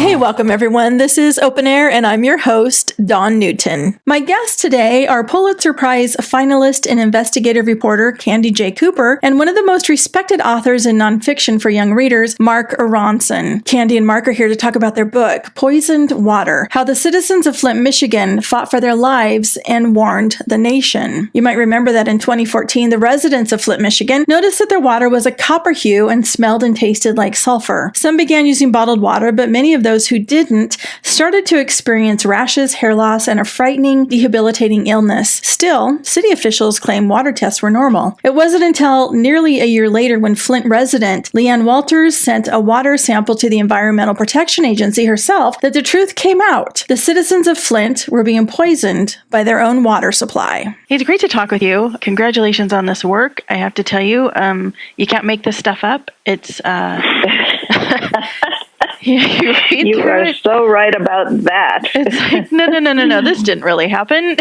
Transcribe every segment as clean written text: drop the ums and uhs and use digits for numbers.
Hey, welcome everyone. This is Open Air and I'm your host, Dawn Newton. My guests today are Pulitzer Prize finalist and investigative reporter Candy J. Cooper and one of the most respected authors in nonfiction for young readers, Marc Aronson. Candy and Marc are here to talk about their book, Poisoned Water, How the Citizens of Flint, Michigan fought for their lives and warned the nation. You might remember that in 2014, the residents of Flint, Michigan noticed that their water was a copper hue and smelled and tasted like sulfur. Some began using bottled water, but many of those who didn't started to experience rashes, hair loss, and a frightening, debilitating illness. Still, city officials claim water tests were normal. It wasn't until nearly a year later when Flint resident Leanne Walters sent a water sample to the Environmental Protection Agency herself that the truth came out. The citizens of Flint were being poisoned by their own water supply. It's great to talk with you. Congratulations on this work. I have to tell you, you can't make this stuff up. It's You are so right about that. It's like, no. This didn't really happen.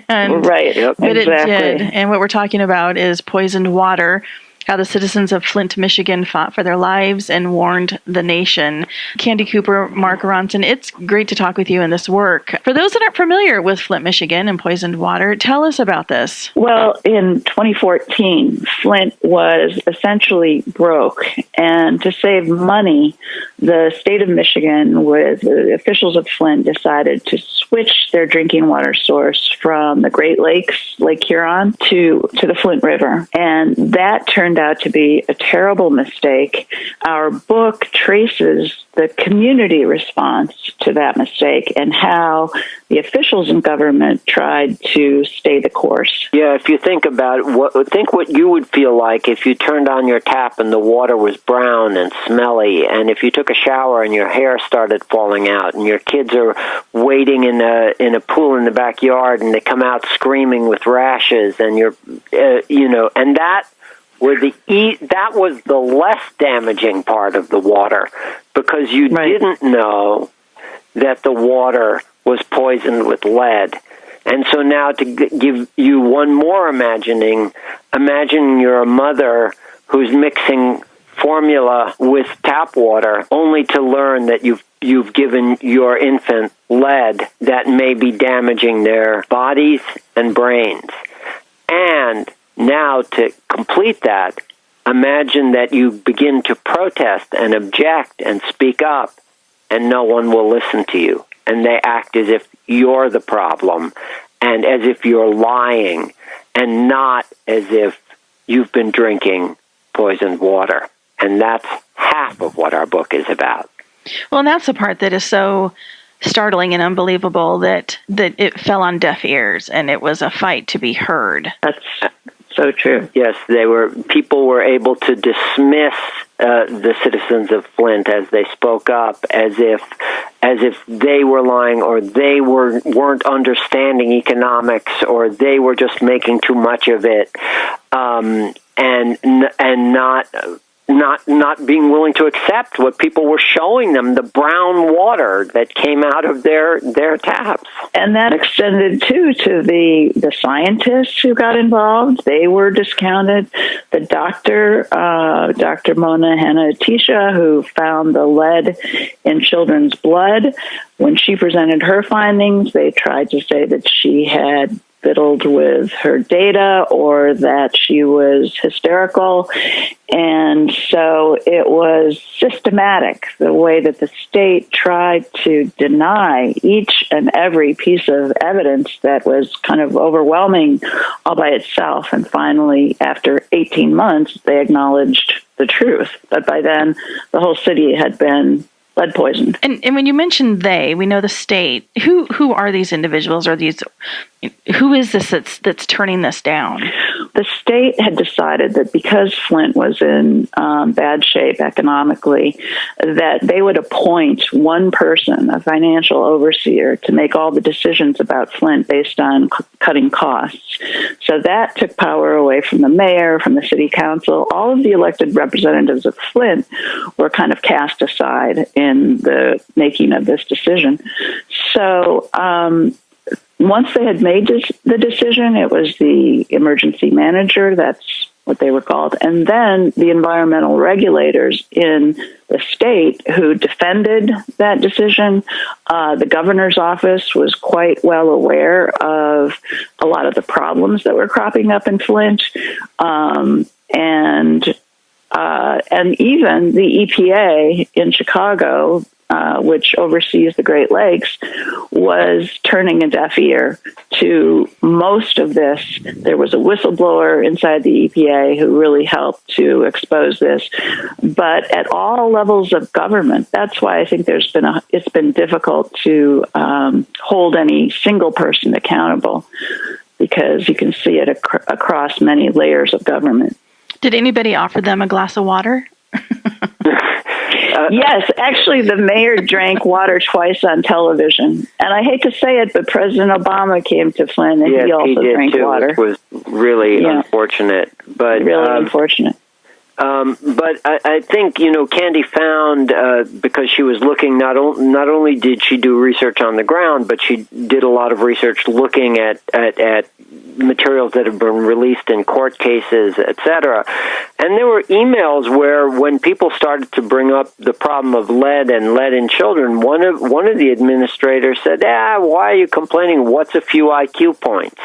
Right, but exactly. It did. And what we're talking about is poisoned water, how the citizens of Flint, Michigan fought for their lives and warned the nation. Candy Cooper, Marc Aronson, it's great to talk with you in this work. For those that aren't familiar with Flint, Michigan and poisoned water, tell us about this. Well, in 2014, Flint was essentially broke. And to save money, the state of Michigan, with the officials of Flint, decided to switch their drinking water source from the Great Lakes, Lake Huron, to the Flint River. And that turned out to be a terrible mistake. Our book traces the community response to that mistake and how the officials in government tried to stay the course. Yeah, if you think about it, what you would feel like if you turned on your tap and the water was brown and smelly, and if you took a shower and your hair started falling out, and your kids are wading in a pool in the backyard and they come out screaming with rashes, and and that was the less damaging part of the water, because you didn't know that the water was poisoned with lead. And so now, to give you one more imagine you're a mother who's mixing formula with tap water, only to learn that you've given your infant lead that may be damaging their bodies and brains. And now, to complete that, imagine that you begin to protest and object and speak up, and no one will listen to you. And they act as if you're the problem, and as if you're lying, and not as if you've been drinking poisoned water. And that's half of what our book is about. Well, and that's the part that is so startling and unbelievable, that it fell on deaf ears, and it was a fight to be heard. That's so true. Yes, people were able to dismiss the citizens of Flint as they spoke up, as if they were lying, or they weren't understanding economics, or they were just making too much of it, and not being willing to accept what people were showing them, the brown water that came out of their taps. And that extended, too, to the scientists who got involved. They were discounted. The doctor, Dr. Mona Hanna-Attisha, who found the lead in children's blood, when she presented her findings, they tried to say that she had fiddled with her data, or that she was hysterical. And so it was systematic, the way that the state tried to deny each and every piece of evidence that was kind of overwhelming all by itself. And finally, after 18 months, they acknowledged the truth. But by then, the whole city had been lead poisoned. And when you mentioned we know the state. Who are these individuals? Who is this that's turning this down? The state had decided that because Flint was in bad shape economically, that they would appoint one person, a financial overseer, to make all the decisions about Flint based on cutting costs. So that took power away from the mayor, from the city council. All of the elected representatives of Flint were kind of cast aside in the making of this decision. So once they had made the decision, it was the emergency manager, that's what they were called. And then the environmental regulators in the state who defended that decision, the governor's office was quite well aware of a lot of the problems that were cropping up in Flint. And even the EPA in Chicago, which oversees the Great Lakes, was turning a deaf ear to most of this. There was a whistleblower inside the EPA who really helped to expose this. But at all levels of government, that's why I think it's been difficult to hold any single person accountable, because you can see it across many layers of government. Did anybody offer them a glass of water? Yes, actually, the mayor drank water twice on television. And I hate to say it, but President Obama came to Flint, and he also drank water. Which was really unfortunate. But really unfortunate. But I think, Candy found, because she was looking, not only did she do research on the ground, but she did a lot of research looking at materials that have been released in court cases, et cetera. And there were emails where when people started to bring up the problem of lead and lead in children, one of the administrators said, why are you complaining? What's a few IQ points?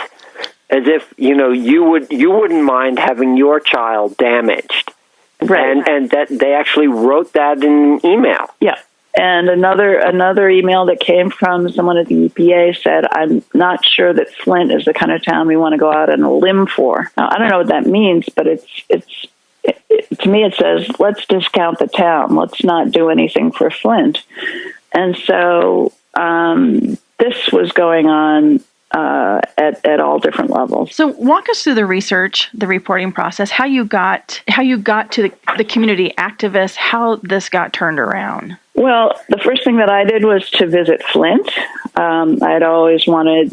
As if, you wouldn't mind having your child damaged. Right. And that they actually wrote that in an email. Yeah. And another email that came from someone at the EPA said, I'm not sure that Flint is the kind of town we want to go out on a limb for. Now, I don't know what that means, but to me it says, let's discount the town. Let's not do anything for Flint. And so this was going on at all different levels. So walk us through the research, the reporting process, how you got to the community activists, how this got turned around. Well, the first thing that I did was to visit Flint. I'd always wanted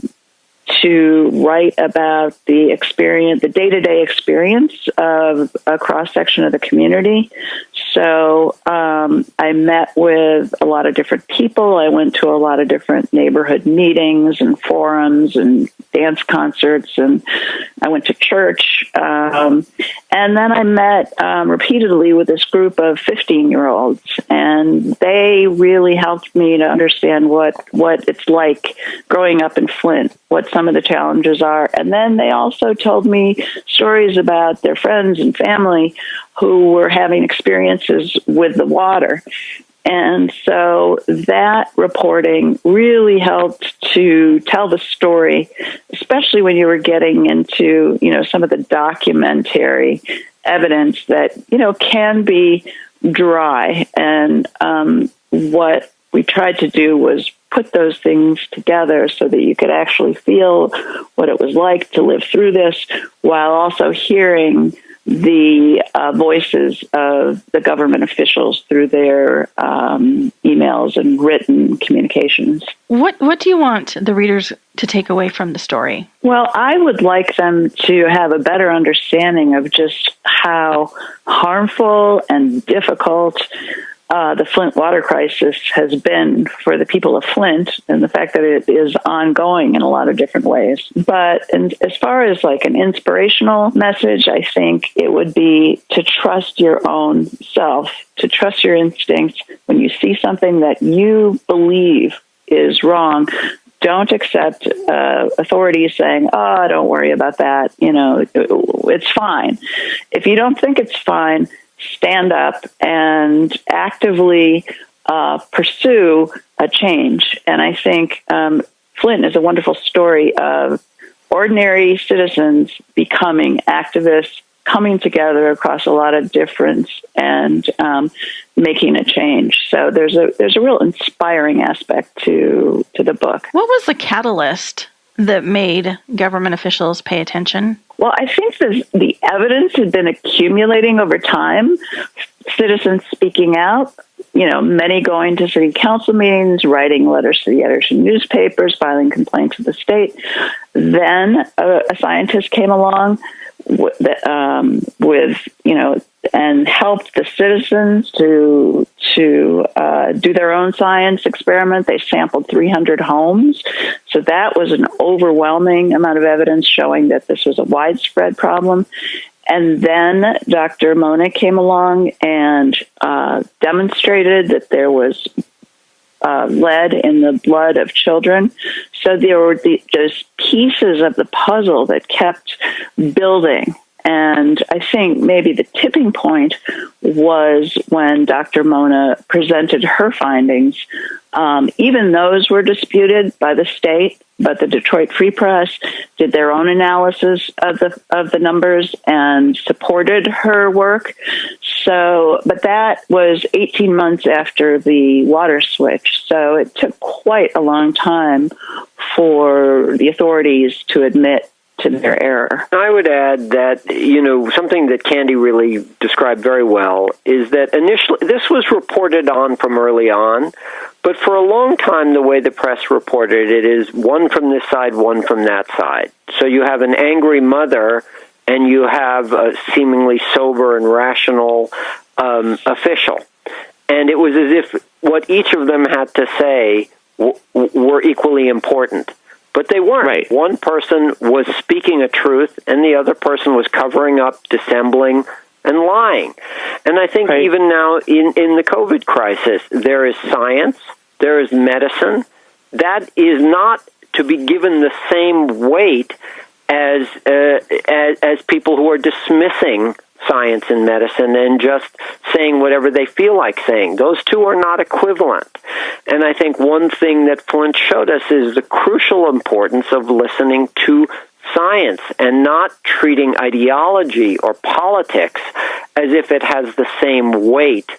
to write about the experience, the day-to-day experience of a cross-section of the community. So I met with a lot of different people. I went to a lot of different neighborhood meetings and forums and dance concerts, and I went to church. And then I met repeatedly with this group of 15-year-olds, and they really helped me to understand what it's like growing up in Flint, what some of the challenges are. And then they also told me stories about their friends and family who were having experiences with the water. And so that reporting really helped to tell the story, especially when you were getting into, some of the documentary evidence that, can be dry. And what we tried to do was put those things together so that you could actually feel what it was like to live through this while also hearing the voices of the government officials through their emails and written communications. What do you want the readers to take away from the story? Well, I would like them to have a better understanding of just how harmful and difficult the Flint water crisis has been for the people of Flint, and the fact that it is ongoing in a lot of different ways. But as far as like an inspirational message, I think it would be to trust your own self, to trust your instincts. When you see something that you believe is wrong, don't accept authorities saying, don't worry about that. It's fine. If you don't think it's fine, stand up and actively pursue a change. And I think Flint is a wonderful story of ordinary citizens becoming activists, coming together across a lot of difference and making a change. So there's a real inspiring aspect to the book. What was the catalyst that made government officials pay attention? Well, I think the evidence had been accumulating over time, citizens speaking out, many going to city council meetings, writing letters to the editors of newspapers, filing complaints with the state. Then a scientist came along and helped the citizens to do their own science experiment. They sampled 300 homes. So that was an overwhelming amount of evidence showing that this was a widespread problem. And then Dr. Mona came along and demonstrated that there was lead in the blood of children. So there were those pieces of the puzzle that kept building. And I think maybe the tipping point was when Dr. Mona presented her findings. Even those were disputed by the state, but the Detroit Free Press did their own analysis of the numbers and supported her work. So, but that was 18 months after the water switch. So it took quite a long time for the authorities to admit to their error. I would add that, something that Candy really described very well is that initially this was reported on from early on, but for a long time the way the press reported it is one from this side, one from that side. So you have an angry mother and you have a seemingly sober and rational official. And it was as if what each of them had to say were equally important. But they weren't. Right. One person was speaking a truth, and the other person was covering up, dissembling, and lying. And I think even now in the COVID crisis, there is science, there is medicine. That is not to be given the same weight as people who are dismissing science and medicine and just saying whatever they feel like saying. Those two are not equivalent. And I think one thing that Flint showed us is the crucial importance of listening to science and not treating ideology or politics as if it has the same weight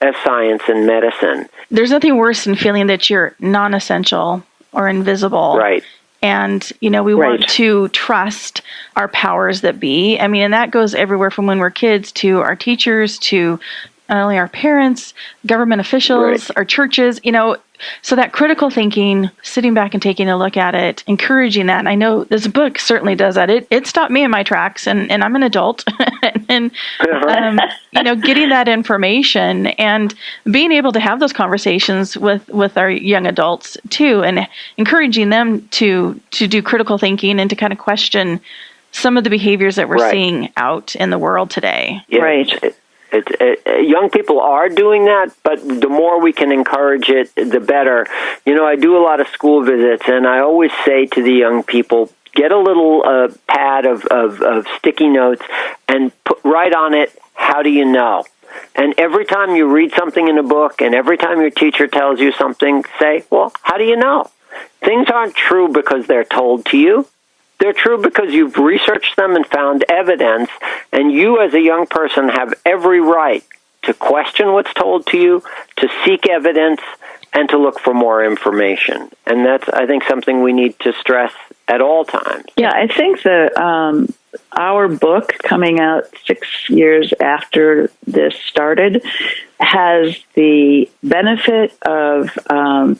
as science and medicine. There's nothing worse than feeling that you're non-essential or invisible. Right. And, we want to trust our powers that be. I mean, and that goes everywhere from when we're kids to our teachers, to not only our parents, government officials, our churches, so that critical thinking, sitting back and taking a look at it, encouraging that. And I know this book certainly does that. It stopped me in my tracks, and I'm an adult. And, getting that information and being able to have those conversations with our young adults too, and encouraging them to do critical thinking and to kind of question some of the behaviors that we're seeing out in the world today. Yeah. Right. Young people are doing that, but the more we can encourage it, the better. I do a lot of school visits, and I always say to the young people, get a little pad of sticky notes and write on it, how do you know? And every time you read something in a book and every time your teacher tells you something, say, well, how do you know? Things aren't true because they're told to you. They're true because you've researched them and found evidence, and you as a young person have every right to question what's told to you, to seek evidence, and to look for more information. And that's, I think, something we need to stress at all times. Yeah, I think that our book, coming out 6 years after this started, has the benefit of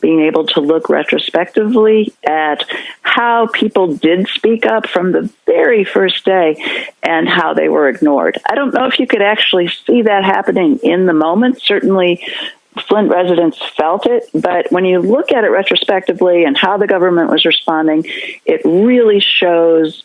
being able to look retrospectively at how people did speak up from the very first day and how they were ignored. I don't know if you could actually see that happening in the moment. Certainly, Flint residents felt it, but when you look at it retrospectively and how the government was responding, it really shows.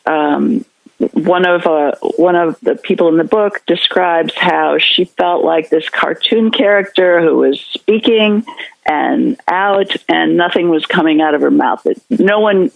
One of the people in the book describes how she felt like this cartoon character who was speaking and out, and nothing was coming out of her mouth. That no one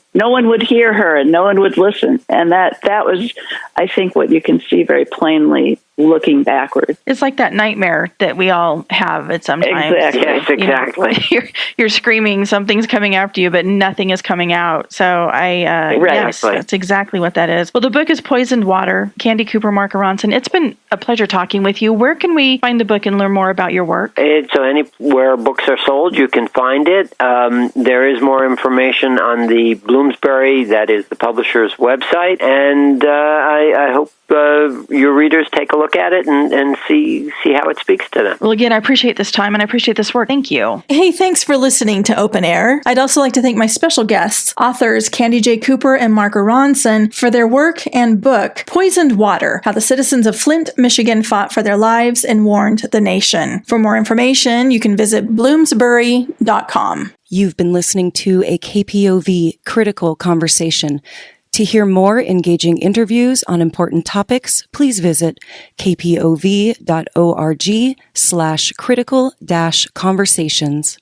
would hear her, and no one would listen. And that was, I think, what you can see very plainly looking backward. It's like that nightmare that we all have at some time. Exactly. Yes, exactly. You're screaming, something's coming after you, but nothing is coming out. So yes, that's exactly what that is. Well, the book is Poisoned Water, Candy Cooper, Marc Aronson. It's been a pleasure talking with you. Where can we find the book and learn more about your work? So anywhere books are sold, you can find it. There is more information on the Bloomsbury, that is the publisher's website, and I hope your readers take a look at it and see how it speaks to them. Well, again, I appreciate this time and I appreciate this work. Thank you. Hey, thanks for listening to Open Air. I'd also like to thank my special guests, authors Candy J. Cooper and Marc Aronson, for their work and book, Poisoned Water, How the Citizens of Flint, Michigan Fought for Their Lives and Warned the Nation. For more information, you can visit bloomsbury.com. You've been listening to a KPOV Critical Conversation. To hear more engaging interviews on important topics, please visit kpov.org/critical-conversations.